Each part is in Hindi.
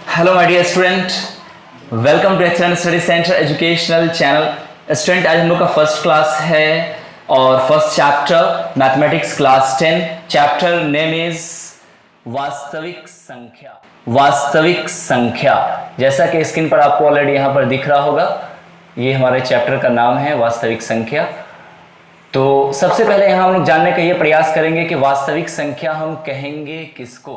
Hello my dear student, welcome to Excellent Study Centre educational channel. Student, आज हम लोग का फर्स्ट क्लास है और first chapter mathematics class 10। Chapter name is वास्तविक संख्या। वास्तविक संख्या, जैसा कि स्क्रीन पर आपको ऑलरेडी यहाँ पर दिख रहा होगा, ये हमारे चैप्टर का नाम है वास्तविक संख्या। तो सबसे पहले यहाँ हम लोग जानने का ये प्रयास करेंगे कि वास्तविक संख्या हम कहेंगे किसको।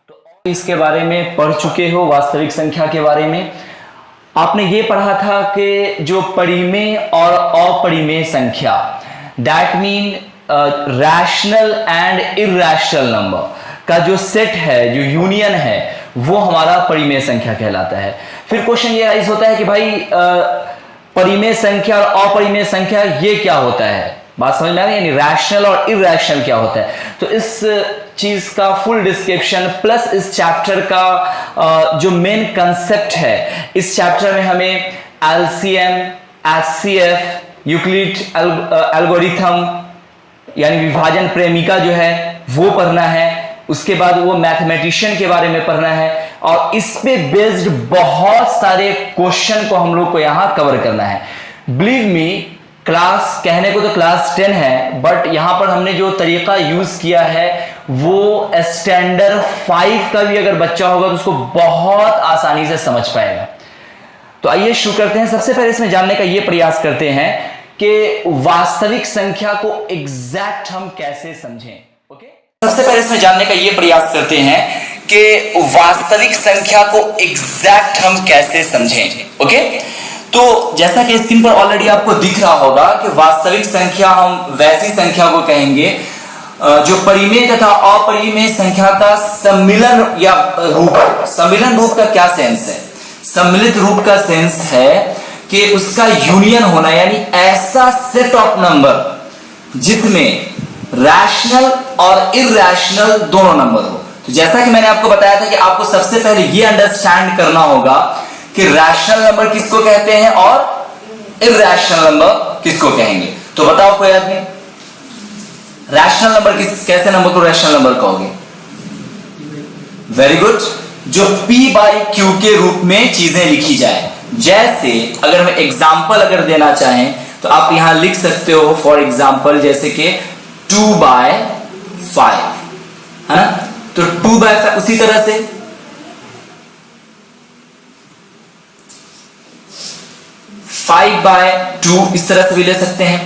तो इसके बारे में पढ़ चुके हो, वास्तविक संख्या के बारे में आपने ये पढ़ा था कि जो परिमेय और अपरिमेय संख्या, that mean rational and irrational number का जो सेट है, जो यूनियन है, वो हमारा परिमेय संख्या कहलाता है। फिर क्वेश्चन ये राइज होता है कि भाई परिमेय संख्या और अपरिमेय संख्या ये क्या होता है, बात समझ में आ रही है, यानी रैशनल और इरैशनल क्या होता है। तो इस चीज का फुल डिस्क्रिप्शन प्लस इस चैप्टर का जो मेन कंसेप्ट है, इस चैप्टर में हमें एलसीएम, एचसीएफ, यूक्लिड एल्गोरिथम यानी विभाजन प्रेमिका जो है वो पढ़ना है। उसके बाद वो मैथमेटिशियन के बारे में पढ़ना है और इस पे बेस्ड बहुत सारे क्वेश्चन को हम लोग को यहां कवर करना है। बिलीव मी, क्लास कहने को तो क्लास 10 है, बट यहां पर हमने जो तरीका यूज किया है वो स्टैंडर्ड 5 का भी अगर बच्चा होगा तो उसको बहुत आसानी से समझ पाएगा। तो आइए शुरू करते हैं। सबसे पहले इसमें जानने का ये प्रयास करते हैं कि वास्तविक संख्या को एग्जैक्ट हम कैसे समझें। ओके, सबसे पहले इसमें जानने का ये प्रयास करते हैं कि वास्तविक संख्या को एग्जैक्ट हम कैसे समझें। ओके, तो जैसा कि स्क्रीन पर ऑलरेडी आपको दिख रहा होगा कि वास्तविक संख्या हम वैसी संख्या को कहेंगे जो परिमेय तथा अपरिमेय संख्या का सम्मिलन या रूप। सम्मिलन रूप का क्या सेंस है? सम्मिलित रूप का सेंस है कि उसका यूनियन होना, यानी ऐसा सेट ऑफ नंबर जिसमें रैशनल और इरैशनल दोनों नंबर हो। तो जैसा कि मैंने आपको बताया था कि आपको सबसे पहले ये अंडरस्टैंड करना होगा कि रैशनल नंबर किसको कहते हैं और इरैशनल नंबर किसको कहेंगे। तो बताओ कोई आदमी, रैशनल नंबर कैसे नंबर को रैशनल नंबर कहोगे? वेरी गुड, जो P बाई Q के रूप में चीजें लिखी जाए। जैसे अगर हम एग्जाम्पल अगर देना चाहें तो आप यहां लिख सकते हो, फॉर एग्जाम्पल जैसे कि 2/5 है ना। तो 2/5 उसी तरह से 5/2 इस तरह से भी ले सकते हैं।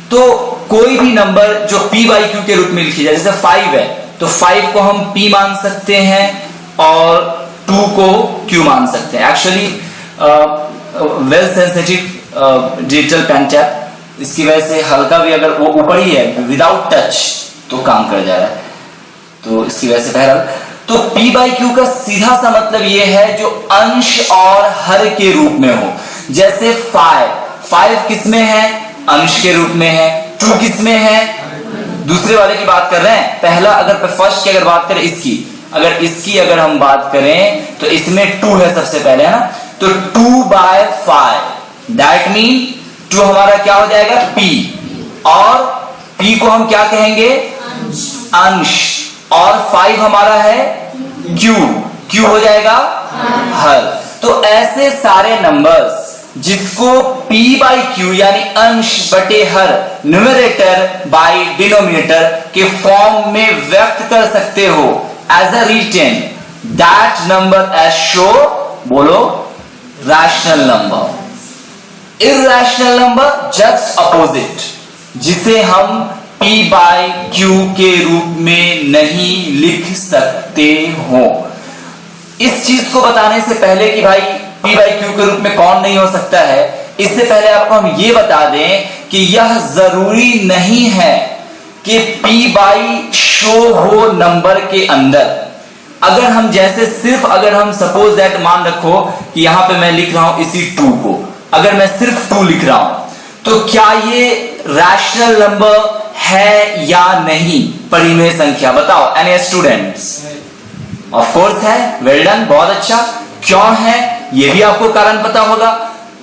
तो कोई भी नंबर जो P बाई Q के रूप में लिखी जाए, जैसे 5 है तो 5 को हम P मान सकते हैं और 2 को Q मान सकते हैं। Actually well sensitive digital pen tap, इसकी वजह से हल्का भी अगर वो ऊपर ही है विदाउट टच तो काम कर जा रहा है, तो इसकी वजह से बहरहाल। तो P बाई Q का सीधा सा मतलब ये है जो अंश और हर के रूप में हो। जैसे 5 किस में है? अंश के रूप में है। 2 किस में है? दूसरे वाले की बात कर रहे हैं। पहला अगर फर्स्ट की अगर बात करें, इसकी अगर हम बात करें तो इसमें 2 है सबसे पहले, है ना। तो 2/5 दैट मीन 2 हमारा क्या हो जाएगा? P, और P को हम क्या कहेंगे? अंश, और 5 हमारा है Q हो जाएगा हर। तो ऐसे सारे नंबर्स जिसको P बाई Q यानी अंश बटे हर, न्यूमरेटर बाई डिनोमिनेटर के फॉर्म में व्यक्त कर सकते हो as a written, that number as show, बोलो, rational number. Irrational number just opposite, जिसे हम P बाई Q के रूप में नहीं लिख सकते हो। इस चीज को बताने से पहले कि भाई P बाई Q के रूप में कौन नहीं हो सकता है, इससे पहले आपको हम ये बता दें कि यह जरूरी नहीं है कि P बाई शो हो नंबर के अंदर। अगर हम जैसे सिर्फ अगर हम सपोज दैट मान रखो कि यहां पे मैं लिख रहा हूं इसी 2 को, अगर मैं सिर्फ 2 लिख रहा हूं तो क्या ये रैशनल नंबर है या नहीं? परिमेय संख्या बताओ एनी स्टूडेंट्स? ऑफ कोर्स है। वेल डन, बहुत अच्छा। क्यों है ये भी आपको कारण पता होगा,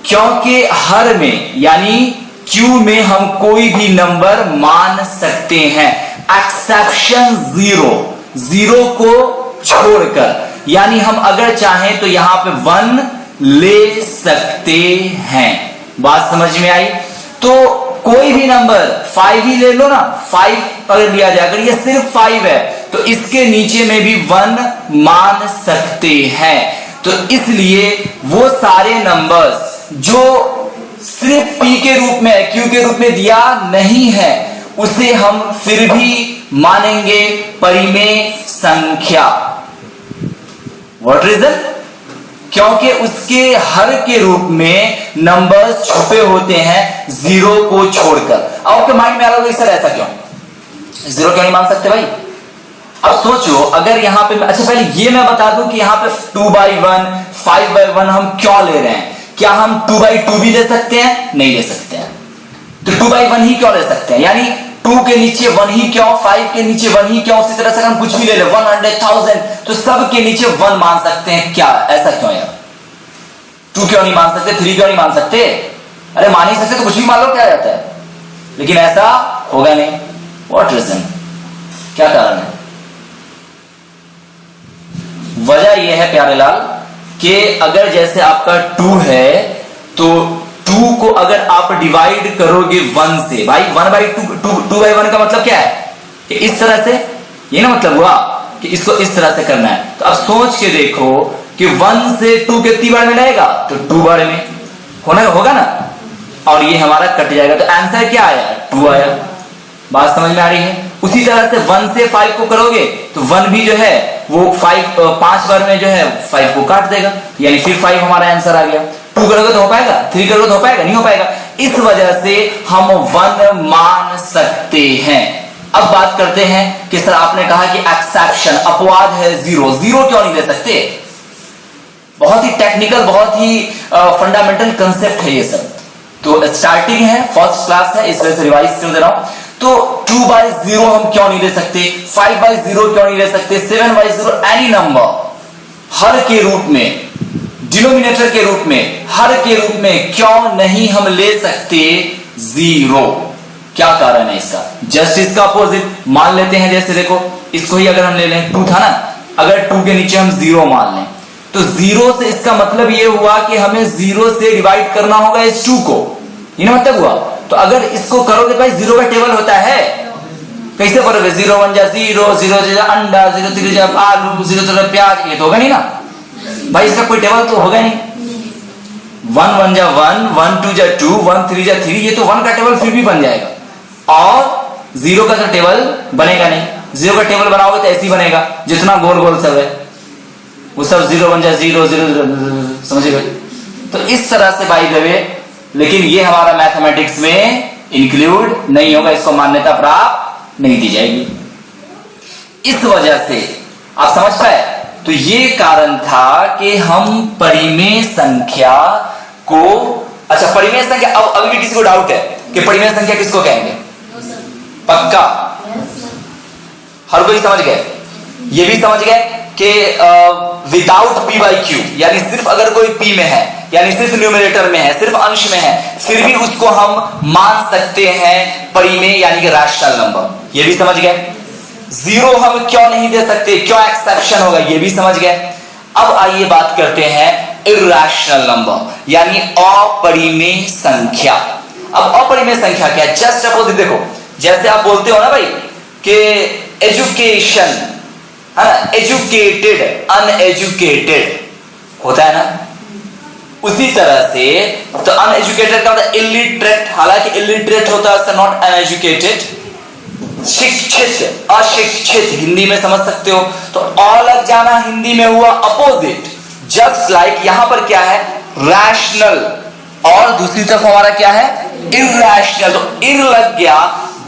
क्योंकि हर में यानी Q में हम कोई भी नंबर मान सकते हैं एक्सेप्शन 0 को छोड़कर। यानी हम अगर चाहें तो यहां पे 1 ले सकते हैं। बात समझ में आई? तो कोई भी नंबर 5 ही ले लो ना, 5 अगर लिया जाए, अगर ये सिर्फ 5 है तो इसके नीचे में भी 1 मान सकते हैं। तो इसलिए वो सारे नंबर्स जो सिर्फ p के रूप में, q के रूप में दिया नहीं है, उसे हम फिर भी मानेंगे परिमेय संख्या। What reason? क्योंकि उसके हर के रूप में नंबर्स छुपे होते हैं 0 को छोड़कर। अब आपके माइंड में आ रहा होगा सर ऐसा क्यों, 0 क्यों नहीं मान सकते भाई? अब सोचो, अगर यहां पे, अच्छा पहले ये मैं बता दूं कि यहां पे 2/1, 5/1 हम क्यों ले रहे हैं। क्या हम 2/2 भी ले सकते हैं? नहीं ले सकते हैं। तो 2/1 ही क्यों ले सकते हैं? यानी 2 के नीचे 1 ही क्यों, 5 के नीचे 1 ही क्यों? उसी तरह से हम कुछ भी ले ले, 100,000, तो सब के नीचे 1 मान सकते हैं। क्या ऐसा क्यों यार? 2 क्यों नहीं मान सकते, 3 क्यों नहीं मान सकते? अरे मान ही सकते तो कुछ भी मान लो, क्या जाता है? लेकिन ऐसा होगा नहीं। What reason? क्या कारण है? वजह यह है प्यारे लाल कि अगर जैसे आपका 2 है तो 2 को अगर आप डिवाइड करोगे 1 से, भाई 2/1 का मतलब क्या है कि इस तरह से, ये ना मतलब हुआ कि इसको इस तरह से करना है। तो अब सोच के देखो कि 1 से 2 कितनी बार में जाएगा, तो 2 बार में होगा ना, और ये हमारा कट जाएगा। तो आंसर क्या आया? 2 आया। बात समझ में आ रही है? उसी तरह से 1 से 5 को करोगे तो 1 भी जो है वो 5 बार में जो है 5 को काट देगा, यानी फिर 5 हमारा आंसर आ गया। 2 करोगे तो हो पाएगा, 3 करोगे तो हो पाएगा, नहीं हो पाएगा। इस वजह से हम 1 मान सकते हैं। अब बात करते हैं कि सर आपने कहा कि एक्सेप्शन, अपवाद है 0 क्यों नहीं ले सकते? बहुत ही टेक्निकल, बहुत ही फंडामेंटल कंसेप्ट है ये सब। तो स्टार्टिंग है, फर्स्ट क्लास है, इस वजह से रिवाइज कर दे रहा हूं। तो 2/0 हम क्यों नहीं ले सकते, 5/0 क्यों नहीं ले सकते, 7/0, एनी नंबर हर के रूप में, डिनोमिनेटर के रूप में, हर के रूप में क्यों नहीं हम ले सकते 0? क्या कारण है इसका? जस्ट इसका अपोजिट मान लेते हैं। जैसे देखो, इसको ही अगर हम ले लें, 2 था ना, अगर 2 के नीचे हम 0 मान लें तो 0 से इसका मतलब ये हुआ कि हमें 0 से डिवाइड करना होगा इस 2 को, ये ना मतलब हुआ। तो अगर इसको करोगे भाई, 0 का टेबल होता है, कैसे करोगे? 0 1 जा 0, 0 जा अंडा, 0 3 जा आलू, 0 3 प्याज, ये तो होगा नहीं ना भाई, इसका कोई टेबल तो होगा नहीं। 1 1 जा 1, 1 2 जा 2, 1 3 जा 3, ये तो 1 का टेबल फिर भी बन जाएगा, और 0 का तो टेबल बनेगा नहीं। 0 का टेबल बनाओगे तो ऐसे ही बनेगा, जितना गोल गोल सब है वो सब 0 1 जा 0 0 0, समझ गए? तो इस तरह से बाय द वे, लेकिन ये हमारा मैथमेटिक्स में इंक्लूड नहीं होगा, इसको मान्यता प्राप्त नहीं दी जाएगी। इस वजह से आप समझ पाए? तो ये कारण था कि हम परिमेय संख्या को, अच्छा परिमेय संख्या, अब अभी भी किसी को डाउट है कि परिमेय संख्या किसको कहेंगे? पक्का हर कोई समझ गए? ये भी समझ गए कि विदाउट p/q, यानी सिर्फ अगर कोई p में है, यानी सिर्फ न्यूमरेटर में है, सिर्फ अंश में है, फिर भी उसको हम मान सकते हैं परिमेय, यानी कि रैशनल नंबर। ये भी समझ गए? 0 हम क्यों नहीं दे सकते, क्यों एक्सेप्शन होगा, ये भी समझ गए। अब आइए बात करते हैं इर्रेशनल नंबर, यानी अपरिमेय संख्या। अब अपरिमेय संख्या क्या है? Just opposite. देखो, जैसे आप बोलते हो ना भाई कि एजुकेशन है ना, एजुकेटेड, अनएजुकेटेड होता है ना, उसी तरह से तो अनएजुकेटेड का मतलब इलिटरेट, हालांकि इलिटरेट होता है नॉट अनएजुकेटेड। शिक्षित, अशिक्षित हिंदी में समझ सकते हो। तो अ लग जाना हिंदी में हुआ अपोजिट, जस्ट लाइक यहां पर क्या है? रैशनल, और दूसरी तरफ हमारा क्या है? इर्रेशनल। तो इर लग गया,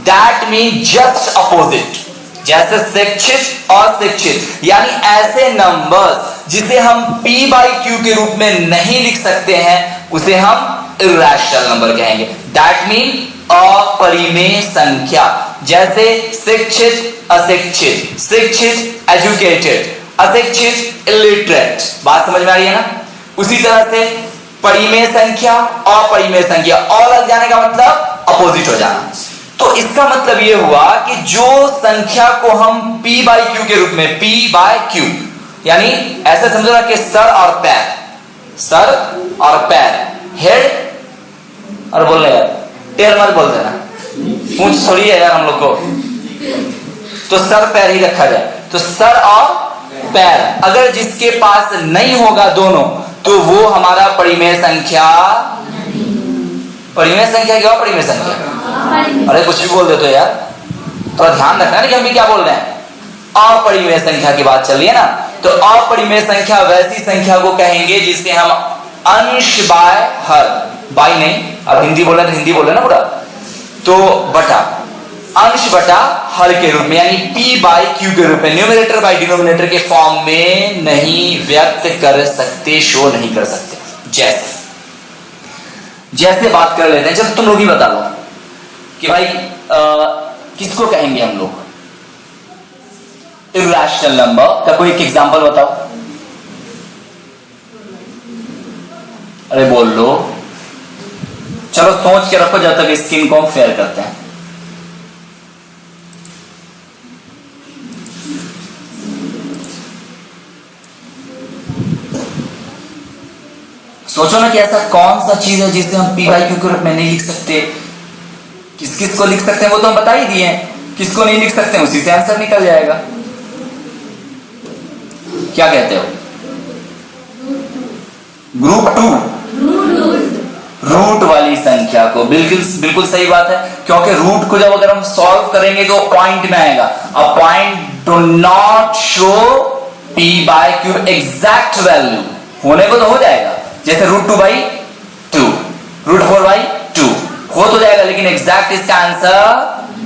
दैट मीन जस्ट अपोजिट। जैसे शिक्षित और शिक्षित, यानी ऐसे नंबर्स जिसे हम p/q के रूप में नहीं लिख सकते हैं, उसे हम इर्रेशनल नंबर कहेंगे। दैट मीन अपरिमेय संख्या। जैसे शिक्षित, अशिक्षित, शिक्षित, एजुकेटेड, अशिक्षित, इलिटरेट। बात समझ में आ रही है ना? उसी तरह से परिमेय संख्या, अपरिमेय संख्या, और लग जाने का मतलब अपोजिट हो जाना। तो इसका मतलब यह हुआ कि जो संख्या को हम p/q के रूप में, p/q यानी ऐसा समझो ना कि सर और पैर, सर और पैर, हेड और बोल रहे यार टेल मत बोल देना, पूंछ थोड़ी है यार हम लोग को, तो सर पैर ही रखा जाए। तो सर और पैर, अगर जिसके पास नहीं होगा दोनों तो वो हमारा परिमेय संख्या, परिमेय संख्या क्या, परिमेय संख्या, अरे कुछ भी बोल देते हो यार, थोड़ा ध्यान रखना कि हम भी क्या बोल रहे हैं। अपरिमेय संख्या की बात चल रही है ना, तो अपरिमेय संख्या वैसी संख्या को कहेंगे जिसे हम अंश बाय हर, बाय नहीं, अब हिंदी बोलना तो हिंदी बोले ना पूरा, तो बटा, अंश बटा हर के रूप में, यानी p बाय q के रूप में, न्यूमरेटर बाय डिनोमिनेटर के फॉर्म में नहीं व्यक्त कर सकते, शो नहीं कर सकते। जैसे जैसे बात कर लेते हैं, जब तुम लोग ही बता लो कि भाई किसको कहेंगे हम लोग इर्रेशनल नंबर का, कोई एक एग्जांपल बताओ, अरे बोल लो, चलो सोच के रखो जब तक स्क्रीन को हम फेयर करते हैं। सोचो ना कि ऐसा कौन सा चीज है जिसे हम p बाई क्यू के रूप में नहीं लिख सकते। किस किस को लिख सकते हैं वो तो हम बता ही दिए हैं, किसको नहीं लिख सकते हैं उसी से आंसर निकल जाएगा। क्या कहते हो? ग्रुप 2 रूट वाली संख्या को, बिल्कुल बिल्कुल सही बात है, क्योंकि रूट को जब अगर हम सॉल्व करेंगे तो पॉइंट में आएगा। A point do not show p by Q exact value, होने को तो हो जाएगा, जैसे रूट 2 बाई 2, रूट 4 बाई 2 हो तो जाएगा, लेकिन एग्जैक्ट इसका आंसर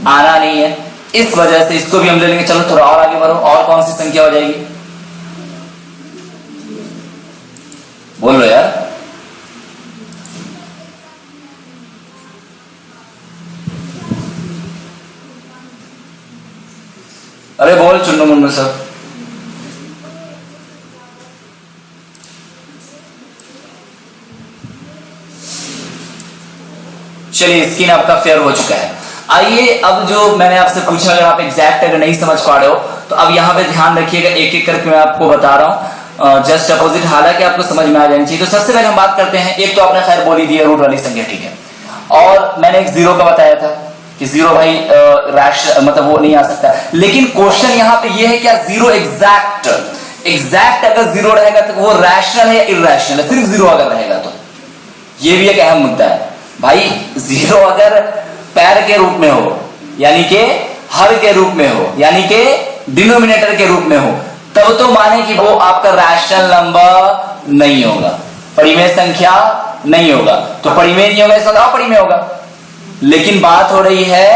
आना नहीं है। इस वजह से इसको भी हम ले लेंगे। चलो थोड़ा और आगे बढ़ो, और कौन सी संख्या हो जाएगी, बोलो यार। अरे बोल चुन्नू मुन्नू सब। चलिए स्क्रीन आपका फेयर हो चुका है। आइए अब जो मैंने आपसे पूछा, अगर आप एग्जैक्ट अगर नहीं समझ पा रहे हो तो अब यहां पे ध्यान रखिएगा, एक एक करके मैं आपको बता रहा हूं, जस्ट अपोजिट, हालांकि आपको समझ में आ जानी चाहिए। तो सबसे पहले हम बात करते हैं, एक तो आपने खैर बोल ही दिया रूट वाली संख्या, ठीक है, और मैंने एक जीरो का बताया था कि जीरो भाई मतलब वो नहीं आ सकता, लेकिन क्वेश्चन यहां पे ये है क्या जीरो एग्जैक्ट अगर जीरो रहेगा तो वो रैशनल है या इरैशनल है? सिर्फ जीरो अगर रहेगा तो, ये भी एक अहम मुद्दा है भाई। जीरो अगर पैर के रूप में हो, यानी कि हर के रूप में हो, यानी कि डिनोमिनेटर के रूप में हो, तब तो माने कि वो आपका रैशनल नंबर नहीं होगा, परिमेय संख्या नहीं होगा। तो परिमेय नहीं होगा इसका अपरिमेय होगा। लेकिन बात हो रही है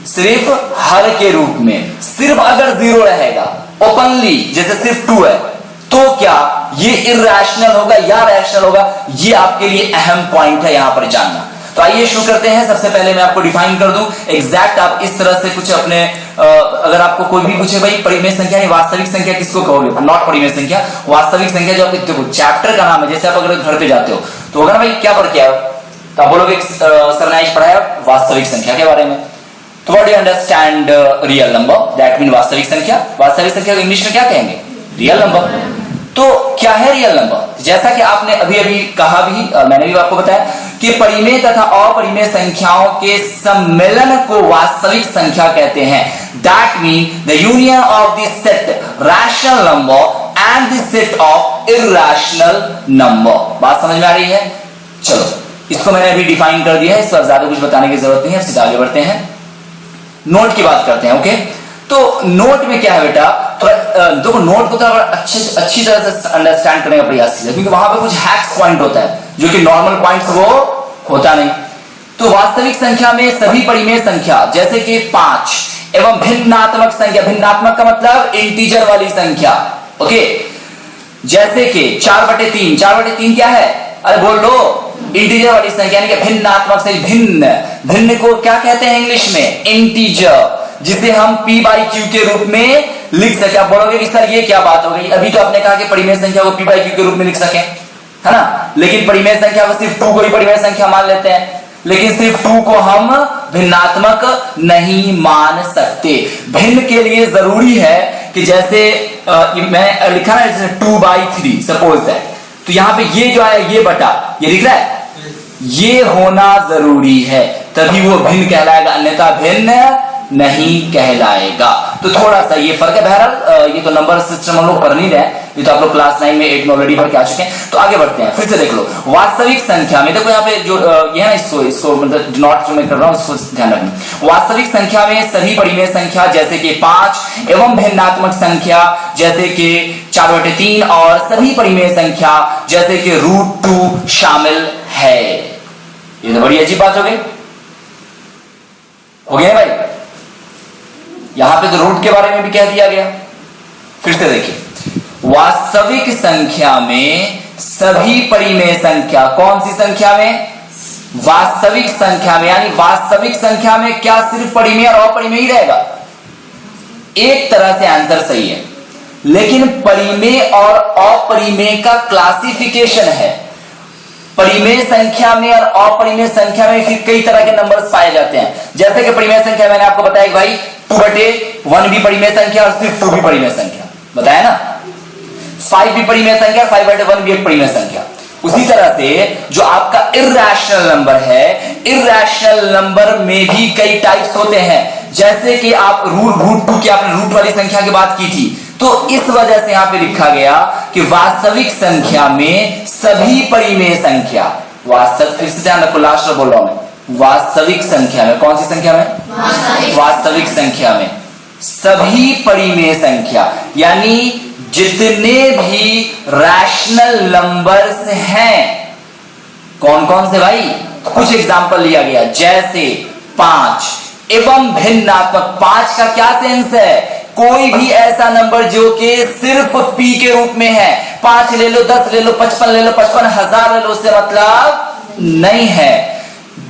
सिर्फ हर के रूप में, सिर्फ अगर जीरो रहेगा ओपनली, जैसे सिर्फ 2 है, तो क्या ये इरैशनल होगा या रैशनल होगा? ये आपके लिए अहम पॉइंट है यहां पर जानना। तो आइए शुरू करते हैं। सबसे पहले मैं आपको डिफाइन कर दूं एग्जैक्ट, आप इस तरह से कुछ अपने अगर आपको कोई भी पूछे भाई परिमेय संख्या या वास्तविक संख्या किसको कहोगे, नॉट परिमेय संख्या, वास्तविक संख्या, जो आपके देखो चैप्टर का नाम है, जैसे आप अगर घर पे जाते हो तो अगर भाई क्या पढ़ के आए तो आप बोलोगे सर ने पढ़ाया वास्तविक संख्या के बारे में। तो what do you understand real number, that mean वास्तविक संख्या। वास्तविक संख्या को इंग्लिश में क्या कहेंगे? Real number. तो क्या है रियल नंबर? जैसा कि आपने अभी अभी कहा भी और मैंने भी आपको बताया कि परिमेय तथा अपरिमेय संख्याओं के सम्मेलन को वास्तविक संख्या कहते हैं। That mean the union of the set rational number and the set of irrational number. बात समझ में आ रही है? चलो इसको मैंने अभी डिफाइन कर दिया है, इस पर ज्यादा कुछ बताने की जरूरत नहीं है, सीधा आगे बढ़ते हैं, नोट की बात करते हैं। ओके, तो नोट में क्या है बेटा, तो देखो नोट को तो अच्छी तरह से अंडरस्टैंड करने का प्रयास कीजिए, क्योंकि वहां पे कुछ हैक्स पॉइंट होता है जो कि नॉर्मल पॉइंट्स वो होता नहीं। तो वास्तविक संख्या में सभी परिमेय संख्या जैसे कि 5 एवं भिन्नात्मक संख्या, भिन्नात्मक का मतलब इंटीजर वाली संख्या, ओके, जैसे कि 4/3, 4/3 क्या है? अरे बोल लो, इंटीजर वाली संख्या, यानी कि भिन्नात्मक से भिन्न को क्या कहते हैं इंग्लिश में? इंटीजर, जिसे हम p बाई क्यू के रूप में लिख सके। आप बोलोगे कि सर ये क्या बात हो गई, अभी तो आपने कहा कि परिमेय संख्या को p बाई क्यू के रूप में लिख सके, है ना, लेकिन परिमेय संख्या को सिर्फ 2 को ही परिमेय संख्या मान लेते हैं, लेकिन सिर्फ 2 को हम भिन्नात्मक नहीं मान सकते। भिन्न के लिए जरूरी है कि जैसे मैं लिखा ना जैसे 2/3 सपोज दैट, तो यहाँ पे ये जो है ये बटा ये दिख रहा है, ये होना जरूरी है तभी वो भिन्न कहलाएगा, अन्यथा भिन्न नहीं कहलाएगा। तो थोड़ा सा ये फर्क है। बहरहाल ये तो नंबर सिस्टम हम लोग पढ़ नहीं रहे, ये तो आप लोग क्लास 9 में 8 में ऑलरेडी पढ़ के आ चुके हैं। तो आगे बढ़ते हैं, फिर से देख लो वास्तविक संख्या में। देखो यहाँ पे जो ये है इसको मतलब नॉट जो मैं कर रहा हूँ इसको ध्यान रखना। वास्तविक संख्या में सभी परिमेय संख्या जैसे कि 5 एवं भिन्नात्मक संख्या जैसे कि 4/3 और सभी परिमेय संख्या जैसे कि √2 शामिल है। ये तो बड़ी अजीब बात हो गई, हो गया भाई। यहां पे तो रूट के बारे में भी कह दिया गया। फिर से देखिए, वास्तविक संख्या में सभी परिमेय संख्या, कौन सी संख्या में? वास्तविक संख्या में, यानी वास्तविक संख्या में क्या सिर्फ परिमेय और अपरिमेय ही रहेगा? एक तरह से आंसर सही है, लेकिन परिमेय और अपरिमेय का क्लासिफिकेशन है। परिमेय संख्या में और अपरिमेय संख्या में फिर कई तरह के नंबर्स पाए जाते हैं। जैसे कि परिमेय संख्या मैंने आपको बताया भाई 2/1 भी परिमेय संख्या और सिर्फ 2 भी परिमेय संख्या, बताया ना। 5 भी परिमेय संख्या, 5/1 भी एक परिमेय संख्या। उसी तरह से जो आपका इर्रेशनल नंबर है, इर्रेशनल नंबर में भी कई टाइप्स होते हैं। जैसे कि आप √2 की आपने रूट वाली संख्या की बात की थी, तो इस वजह से यहां पे लिखा गया कि वास्तविक संख्या में सभी परिमेय संख्या, वास्तविक, फिर से ध्यान रखो लास्ट में बोल रहा हूं मैं, वास्तविक संख्या में, कौन सी संख्या में? वास्तविक संख्या में सभी परिमेय संख्या, यानी जितने भी रैशनल नंबर्स हैं, कौन कौन से भाई? कुछ एग्जांपल लिया गया, जैसे 5 एवं भिन्नात्मक। 5 का क्या सेंस है? कोई भी ऐसा नंबर जो कि सिर्फ p के रूप में है। 5 ले लो, 10 ले लो, 55 ले लो, 55,000 ले लो, उससे मतलब नहीं है।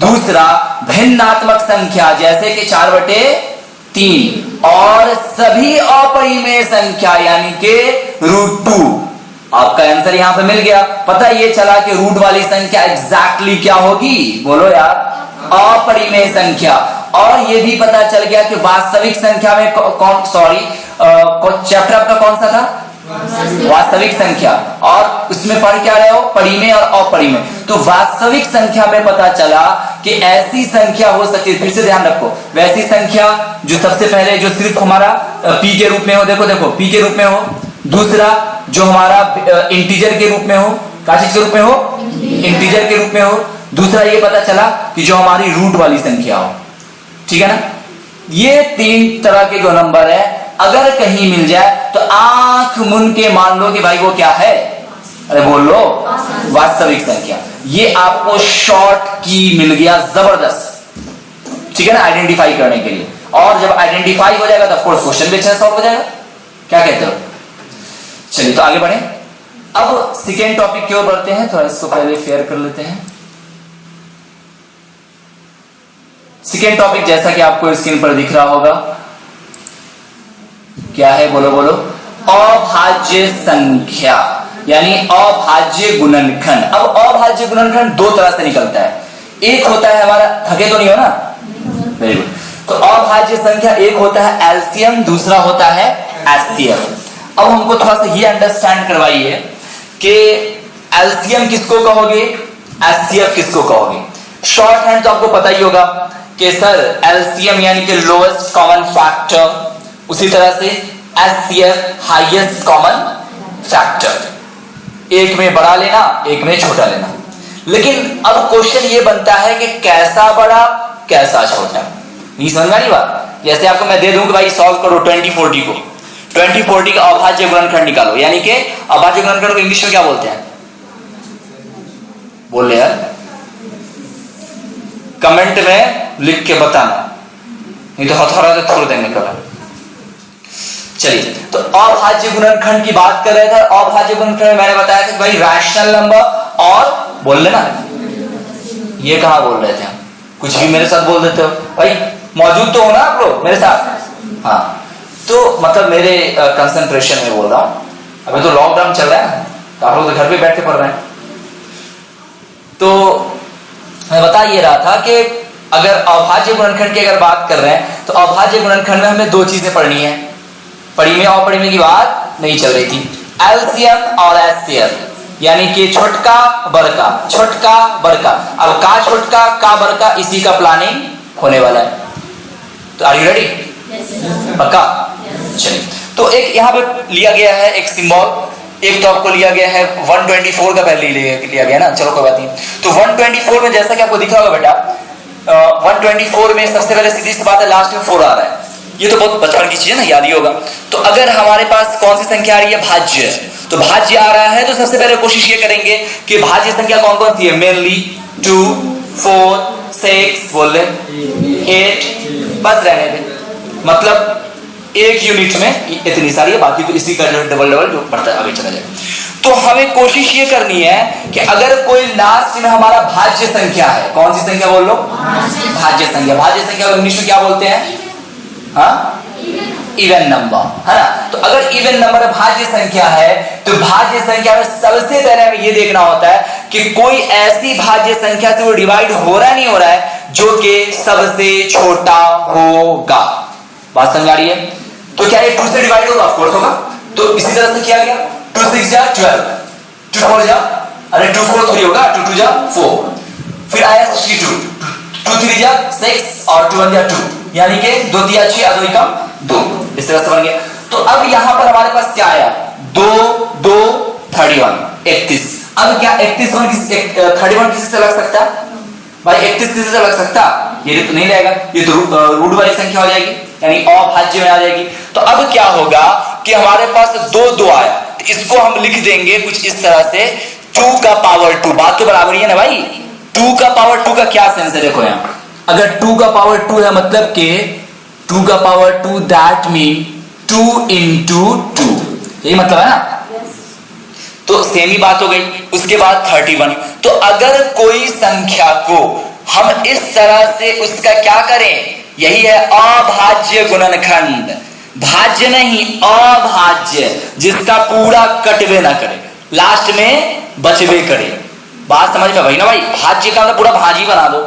दूसरा, भिन्नात्मक संख्या जैसे कि 4/3 और सभी अपरिमेय संख्या यानी कि √2। आपका आंसर यहां पे मिल गया। पता ये चला कि रूट वाली संख्या एग्जैक्टली क्या होगी? बोलो यार, अपरिमेय संख्या। और ये भी पता चल गया कि वास्तविक संख्या में कौन, सॉरी चैप्टर आपका कौन सा था? वास्तविक संख्या। और उसमें पढ़ क्या रहे हो? परिमेय और अपरिमेय। तो वास्तविक संख्या में पता चला कि ऐसी संख्या हो सकती है, फिर से ध्यान रखो, वैसी संख्या जो सबसे पहले जो सिर्फ हमारा p के रूप में हो, देखो देखो p के रूप में हो। दूसरा जो हमारा इंटीजर के रूप में हो, क्या चीज के रूप में हो? इंटीजर के रूप में हो। दूसरा ये पता चला कि जो हमारी रूट वाली संख्या हो, ठीक है ना। ये 3 तरह के जो नंबर है, अगर कहीं मिल जाए तो आंख मुन के मान लो कि भाई वो क्या है? अरे बोल लो, वास्तविक संख्या। ये आपको शॉर्ट की मिल गया, जबरदस्त, ठीक है ना, आइडेंटिफाई करने के लिए। और जब आइडेंटिफाई हो जाएगा तो ऑफ कोर्स क्वेश्चन भी अच्छा सॉल्व हो जाएगा। क्या कहते हो? चलिए तो आगे बढ़े। अब सेकेंड टॉपिक की ओर बढ़ते हैं। थोड़ा इसको पहले फेयर कर लेते हैं। सेकेंड टॉपिक जैसा कि आपको स्क्रीन पर दिख रहा होगा, क्या है? बोलो बोलो। अभाज्य संख्या यानी अभाज्य गुणनखंड। अब अभाज्य गुणनखंड 2 तरह से निकलता है। एक होता है हमारा, थके तो नहीं हो ना? Very good. तो अभाज्य संख्या एक होता है एलसीएम, दूसरा होता है एचसीएफ। अब हमको थोड़ा सा ये अंडरस्टैंड करवाइए कि एलसीएम किसको कहोगे, एचसीएफ किसको कहोगे। शॉर्ट हैंड तो आपको पता ही होगा कि सर एलसीएम यानी कि लोएस्ट कॉमन फैक्टर, उसी तरह से एचसीएफ हाईएस्ट कॉमन फैक्टर। एक में बड़ा लेना, एक में छोटा लेना। लेकिन अब क्वेश्चन ये बनता है कि कैसा बड़ा कैसा छोटा। नहीं समझ में आ रही बात? जैसे आपको मैं दे दूं कि भाई सॉल्व करो 2040 को, 2040 का अभाज्य गुणनखंड निकालो, यानी कि अभाज्य गुणनखंड को इंग्लिश में क्या बोलते हैं? बोल यार, कमेंट में लिख के बताना, नहीं तो हथौड़ा से छोड़ देंगे कल। चलिए, तो अभाज्य गुणनखंड की बात कर रहे थे। अभाज्य गुणनखंड में मैंने बताया था कि भाई रैशनल नंबर और बोल लेना, ये कहां बोल रहे थे हम? कुछ भी मेरे साथ बोल देते हो भाई, मौजूद तो हो ना आप लोग मेरे साथ? हाँ, तो मतलब मेरे कंसंट्रेशन में बोल रहा हूं। अभी तो लॉकडाउन चल रहा है, तो आप लोग तो घर पे बैठ के पढ़ रहे हैं। तो मैं बता ये रहा था कि अगर अभाज्य गुणनखंड की अगर बात कर रहे हैं तो अभाज्य गुणनखंड में हमें 2 चीजें पढ़नी है, परिमेय और अपरिमेय की बात नहीं चल रही थी। एलसीएम और एचसीएफ, यानी कि छोटका बड़का, छोटका बड़का। अब का छोटका का बड़का, इसी का प्लानिंग होने वाला है। तो आर यू रेडी? पक्का? चलिए, तो एक यहाँ पे लिया गया है एक सिंबल, एक तो आपको लिया गया है 124 का पहले लिया गया ना, चलो कोई बात नहीं। तो 124 में जैसा कि आपको दिखा होगा बेटा, 124 में सबसे पहले सीधी सी बात है, लास्ट में 4 आ रहा है। ये तो बहुत बचपन की चीज है ना, याद ही होगा। तो अगर हमारे पास कौन सी संख्या आ रही है? भाज्य। तो भाज्य आ रहा है तो सबसे पहले कोशिश ये करेंगे कि भाज्य संख्या कौन कौन सी है? मेनली 2, 4, 6, बोल ले 8, बस रहने दे। मतलब एक यूनिट में इतनी सारी है, बाकी तो इसी का डबल जो बढ़ता है आगे चला जाए। तो हमें कोशिश ये करनी है कि अगर कोई लास्ट में हमारा भाज्य संख्या है, कौन सी संख्या बोल लो? भाज्य संख्या। भाज्य संख्या इंग्लिश में क्या बोलते हैं? हाँ, इवन नंबर, है ना। तो अगर इवन नंबर भाज्य संख्या है तो भाज्य संख्या में सबसे पहले हमें ये देखना होता है कि कोई ऐसी भाज्य संख्या से वो डिवाइड हो रहा है नहीं हो रहा है जो कि सबसे छोटा होगा। बात समझ आ रही है? तो क्या ये 2 से डिवाइड होगा? ऑफ कोर्स होगा। तो इसी तरह से किया गया, 2 6 जा 12, 2 4 जा, अरे 2 4 3 होगा, 2 2 जा 4, फिर आया 62, 2 3 जा 6 और 2 1 जा 2, यानी कि 2 3 6 2 कम 2, इस तरह से बन गया। तो अब यहां पर हमारे पास क्या आया? 2 2 31 31। अब क्या 31 किसी से लग सकता है भाई? 31 किसी से लग सकता? ये तो नहीं लगेगा, ये तो रूट वाली संख्या हो जाएगी, यानी अभाज्य में आ जाएगी। तो अब क्या होगा कि हमारे पास 2 2 आया, तो इसको हम लिख देंगे कुछ इस तरह से 2 का पावर 2। बात तो बराबर ही है ना भाई। 2 का पावर 2 का क्या सेंस है? देखो यहां, अगर 2 का पावर 2 है मतलब कि 2 का पावर 2 दैट मीन 2 into 2, यही मतलब है ना। तो सेम ही बात हो गई। उसके बाद 31। तो अगर कोई संख्या को हम इस तरह से उसका क्या करें, यही है अभाज्य गुणनखंड। भाज्य नहीं, अभाज्य, जिसका पूरा कटवे ना करे, लास्ट में बचवे करे। बात समझ में भाई ना भाई? भाज्य का मतलब पूरा भाजी बना दो,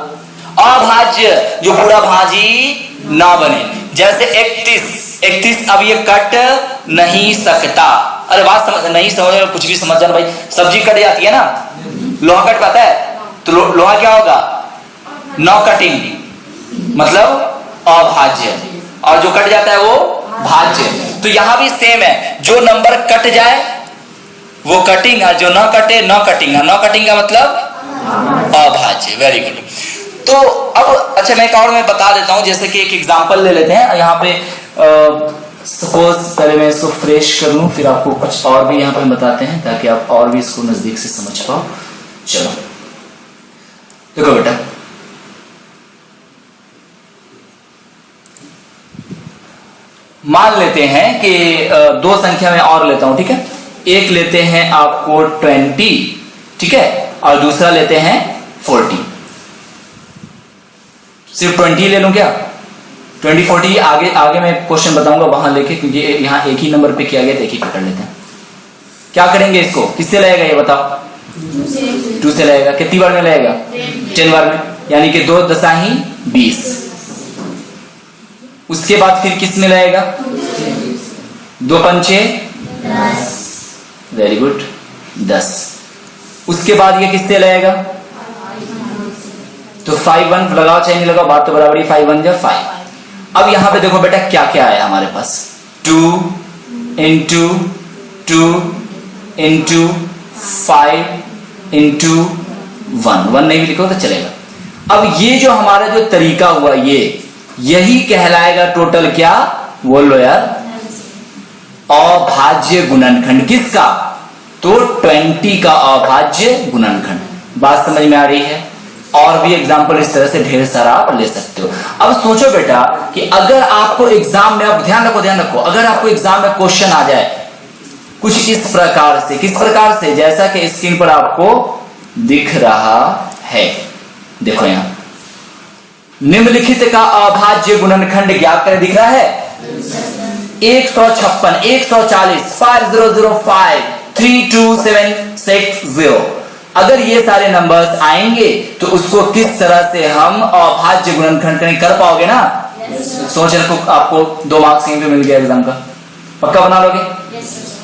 अभाज्य जो पूरा भाजी ना बने। जैसे 31 अब ये कट नहीं सकता। अरे बात समझ नहीं समझ में कुछ भी समझ जाना भाई। सब्जी कट जाती है ना, लोहा कट पाता है, तो लोहा क्या होगा? नो कटिंग, मतलब अभाज्य, और जो कट जाता है वो भाज्य। तो यहां भी सेम है, जो नंबर कट जाए वो कटिंग है, जो न कटे न कटिंग है। न कटिंग का मतलब अभाज्य। Very good. तो अब अच्छा मैं एक और मैं बता देता हूं, जैसे कि एक एग्जांपल ले लेते हैं यहाँ पे। सपोज पहले मैं इसको फ्रेश कर लूं, फिर आपको कुछ और भी यहाँ पे बताते हैं ताकि आप और भी इसको नजदीक से समझ पाओ। चलो देखो बेटा, मान लेते हैं कि 2 संख्या में और लेता हूं, ठीक है। एक लेते हैं आपको 20, ठीक है, और दूसरा लेते हैं 40। सिर्फ 20 ले लूं क्या? 20 40 आगे मैं क्वेश्चन बताऊंगा वहां लेके, क्योंकि यहां एक ही नंबर पे किया गया, तो एक ही पकड़ लेते हैं। क्या करेंगे इसको? किससे लगेगा ये बताओ? 2 से लगेगा। कितनी बार में लगेगा? 10 बार में, यानी कि 2 10 20। उसके बाद फिर किस में लगेगा? 2 पंचे 10। Very good, 10। उसके बाद ये किससे लगेगा? तो 5 1 लगाओ चाहे नहीं लगाओ, बात तो बराबर ही। 5 1 जा 5। अब यहां पे देखो बेटा क्या क्या आया हमारे पास? 2 into 2 into 5 into 1 नहीं भी लिखो तो चलेगा। अब ये जो हमारा जो तरीका हुआ, यही कहलाएगा टोटल क्या? बोल लो यार, अभाज्य गुणनखंड। किसका? तो 20 का अभाज्य गुणनखंड। बात समझ में आ रही है? और भी एग्जाम्पल इस तरह से ढेर सारा आप ले सकते हो। अब सोचो बेटा कि अगर आपको एग्जाम में, अब ध्यान रखो, अगर आपको एग्जाम में क्वेश्चन आ जाए कुछ इस प्रकार से, किस प्रकार से? जैसा कि स्क्रीन पर आपको दिख रहा है, देखो यहां, निम्नलिखित का अभाज्य गुणनखंड ज्ञात करें। दिख रहा है 156, 140, 5005, 32760। अगर ये सारे नंबर्स आएंगे तो उसको किस तरह से हम अभाज्य गुणनखंड कर पाओगे ना? सोच रखो, आपको 2 मार्क्स यहीं पे मिल गया एग्जाम का। पक्का बना लोगे?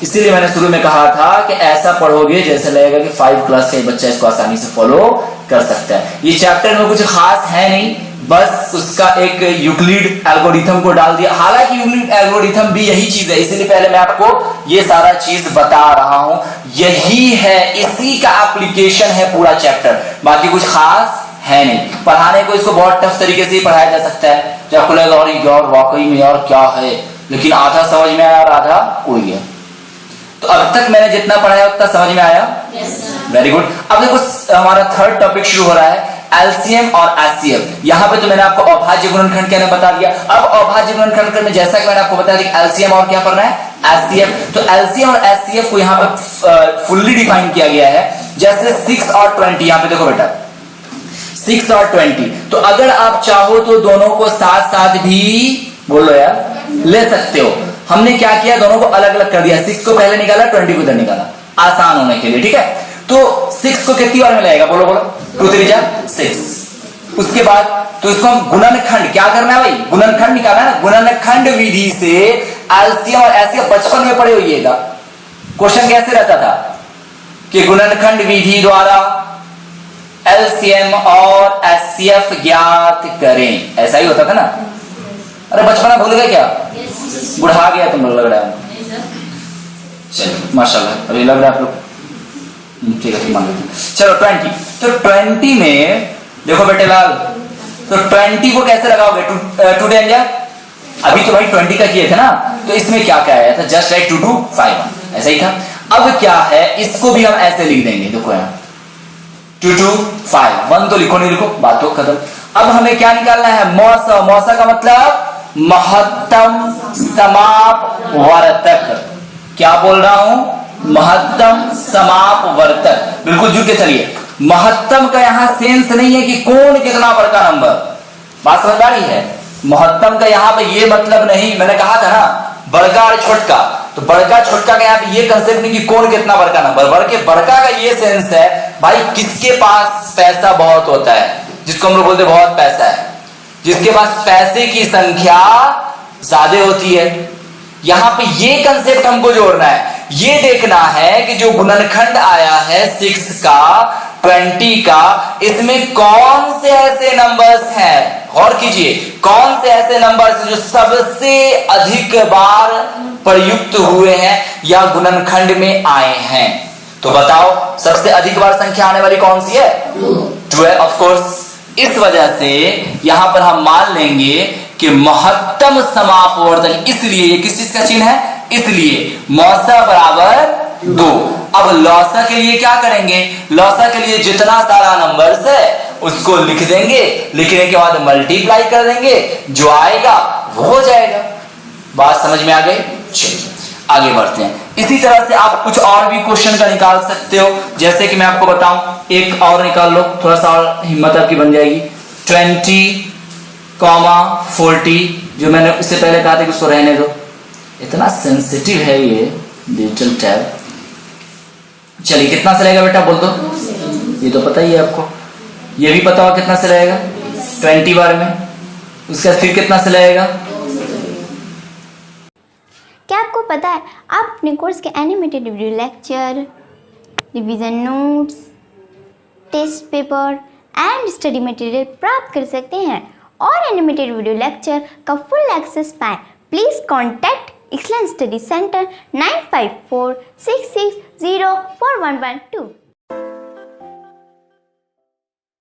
इसीलिए मैंने शुरू में कहा था कि ऐसा पढ़ोगे जैसे लगेगा कि 5 क्लास का बच्चा इसको आसानी से फॉलो कर सकता है। ये चैप्टर में कुछ खास है नहीं, बस उसका एक यूक्लिड एल्गोरिथम को डाल दिया। हालांकि यूक्लिड एल्गोरिथम भी यही चीज है, इसीलिए पहले मैं आपको ये सारा चीज बता रहा हूं। यही है, इसी का एप्लीकेशन है पूरा चैप्टर, बाकी कुछ खास है नहीं। पढ़ाने को इसको बहुत टफ तरीके से ही पढ़ाया जा सकता है, जब आपको लगेगा और वाकई में यार क्या है, लेकिन आधा समझ में आया और आधा उड़ गया। तो अब तक मैंने जितना पढ़ाया उतना समझ में आया? Very good. अब देखो हमारा थर्ड टॉपिक शुरू हो रहा है, एलसीएम और एचसीएफ। यहाँ पे तो मैंने आपको अभाज्य गुणनखंड कहने बता दिया। अब अभाज्य गुणनखंड में जैसा कि मैंने आपको बता दिया एलसीएम और क्या पढ़ना है, एचसीएफ। तो एलसीएम और एचसीएफ को यहाँ पे फुल्ली डिफाइन किया गया है। जैसे 6 और 20, यहाँ पे देखो बेटा 6 और 20, तो अगर आप चाहो तो दोनों को साथ साथ भी बोलो यार ले सकते हो। हमने क्या किया, दोनों को अलग अलग कर दिया। 6 को पहले निकाला, 20 को इधर निकाला, आसान होने के लिए, ठीक है। तो 6 को कितनी बार में लगेगा, बोलो बोलो, 2 3 जा 6। उसके बाद तो इसको हम गुणनखंड क्या करना है भाई, गुणनखंड निकालना है। गुणनखंड विधि से एलसीएम और एचसीएफ बचपन में पढ़े होइएगा। क्वेश्चन कैसे रहता था कि गुणनखंड विधि द्वारा एलसीएम और एचसीएफ ज्ञात करें, ऐसा ही होता था ना। अरे बचपना भूल गए क्या? बुढ़ा गया तुम लोग लग रहा है। चलो माशाल्लाह, अभी लग रहा है आप लोग ठीक है, मान लो। चलो 20, तो 20 में देखो बेटे लाल, तो 20 को कैसे लगाओगे, 2 10 जा। अभी तो भाई 20 का किए थे ना, तो इसमें क्या क्या आया था, जस्ट लाइक 2 2 5 1, ऐसा ही था। अब क्या है, इसको भी हम ऐसे लिख देंगे, देखो यहाँ 2 2 5 1, तो लिखो नहीं लिखो, बात तो खत्म। अब हमें क्या निकालना है, मौसा। मौसा का मतलब महत्तम समापवर्तक। क्या बोल रहा हूं, महत्तम समापवर्तक। बिल्कुल जुट के चलिए। महत्तम का यहां सेंस नहीं है कि कौन कितना बड़का नंबर, बात समझ आ रही है। महत्तम का यहां पे ये मतलब नहीं, मैंने कहा था ना बड़का और छोटका, तो बड़का छोटका का यहाँ पे ये कंसेप्ट नहीं कि कौन कितना बड़का नंबर, बल्कि बड़का का ये सेंस है भाई किसके पास पैसा बहुत होता है, जिसको हम लोग बोलते बहुत पैसा है, जिसके पास पैसे की संख्या ज्यादा होती है। यहां पे ये कंसेप्ट हमको जोड़ना है, ये देखना है कि जो गुणनखंड आया है 6 का 20 का, इसमें कौन से ऐसे नंबर्स हैं, गौर कीजिए, कौन से ऐसे नंबर्स जो सबसे अधिक बार प्रयुक्त हुए हैं या गुणनखंड में आए हैं। तो बताओ सबसे अधिक बार संख्या आने वाली कौन सी है, 2 है ऑफ कोर्स। इस वजह से यहां पर हम मान लेंगे कि महत्तम समापवर्तक, इसलिए ये किस चीज का चिन्ह है, इसलिए मौसा बराबर 2। अब लौसा के लिए क्या करेंगे, लौसा के लिए जितना सारा नंबर्स है उसको लिख देंगे, लिखने के बाद मल्टीप्लाई कर देंगे, जो आएगा वो हो जाएगा। बात समझ में आ गई? चलिए आगे बढ़ते हैं। इसी तरह से आप कुछ और भी क्वेश्चन का निकाल सकते हो, जैसे कि मैं आपको बताऊं, एक और निकाल लो, थोड़ा सा और हिम्मत आपकी बन जाएगी। 20, 40, जो मैंने इससे पहले कहा था कि उसको रहने दो, इतना सेंसिटिव है ये डिजिटल टैब। चलिए कितना से रहेगा बेटा बोल दो, ये तो पता ही है आपको, ये भी पता हो कितना से रहेगा 20 बार में, उसका फिर कितना से रहेगा। क्या आपको पता है आप अपने कोर्स के animated video lecture, revision notes, test paper and study material प्राप्त कर सकते हैं और एनिमेटेड वीडियो लेक्चर का फुल एक्सेस पाएं? Please contact Excellence Study Centre 9546604112।